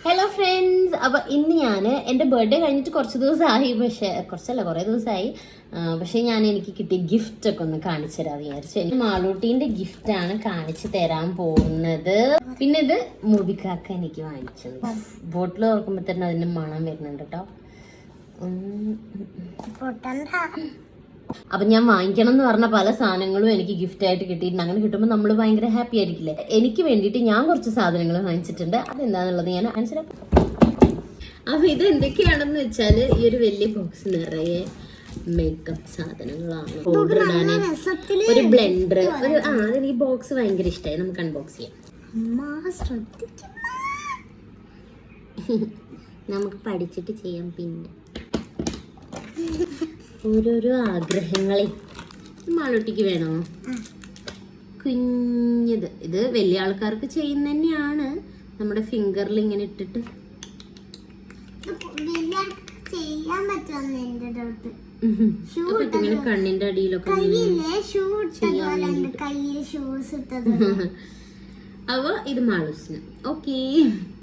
Hello friends, അപ്പൊ ഇന്ന് ഞാൻ എൻ്റെ ബർത്ത്ഡേ കഴിഞ്ഞിട്ട് കുറച്ച് ദിവസമായി, കുറേ ദിവസമായി. പക്ഷെ എനിക്ക് കിട്ടിയ ഗിഫ്റ്റ് ഒക്കെ ഒന്ന് കാണിച്ചു തരാൻ വിചാരിച്ചു. മാളൂട്ടീന്റെ ഗിഫ്റ്റ് ആണ് കാണിച്ചു തരാൻ പോകുന്നത്. പിന്നെ ഇത് മുബിക്കാക്ക എനിക്ക് വാങ്ങിച്ചത്. ബോട്ടിൽ തുറക്കുമ്പോ തന്നെ അതിന്റെ മണം വരുന്നുണ്ട് കേട്ടോ. അപ്പൊ ഞാൻ വാങ്ങിക്കണം എന്ന് പറഞ്ഞ പല സാധനങ്ങളും എനിക്ക് ഗിഫ്റ്റ് ആയിട്ട് കിട്ടിയിട്ടുണ്ട്. അങ്ങനെ കിട്ടുമ്പോൾ നമ്മൾ ഭയങ്കര ഹാപ്പി ആയിരിക്കില്ലേ. എനിക്ക് വേണ്ടിയിട്ട് ഞാൻ കുറച്ച് സാധനങ്ങൾ വാങ്ങിച്ചിട്ടുണ്ട്. അതെന്താന്നുള്ളത് ഞാൻ മനസ്സിലാക്കാം. അപ്പൊ ഇത് എന്തൊക്കെയാണെന്ന് വെച്ചാല്, ഈ ഒരു വലിയ ബോക്സ് നിറയെ മേക്കപ്പ് സാധനങ്ങളാണ്. പൗഡർ ഇടാന്, ഒരു ബ്ലെൻഡർ, അതെനിക്ക് ബോക്സ് ഭയങ്കര ഇഷ്ടമായി. നമുക്ക് അൺബോക്സ് ചെയ്യാം. നമുക്ക് പഠിച്ചിട്ട് ചെയ്യാം. പിന്നെ ഓരോരോ ആഗ്രഹങ്ങളെ മാളൂട്ടിക്ക് വേണോ? കുഞ്ഞത് ഇത് വലിയ ആൾക്കാർക്ക് ചെയ്യുന്ന തന്നെയാണ്. നമ്മുടെ ഫിംഗറിൽ ഇങ്ങനെ ഇട്ടിട്ട് ഇങ്ങനെ കണ്ണിന്റെ അടിയിലൊക്കെ അപ്പൊ ഇത് മാളൂസിന്. ഓക്കേ.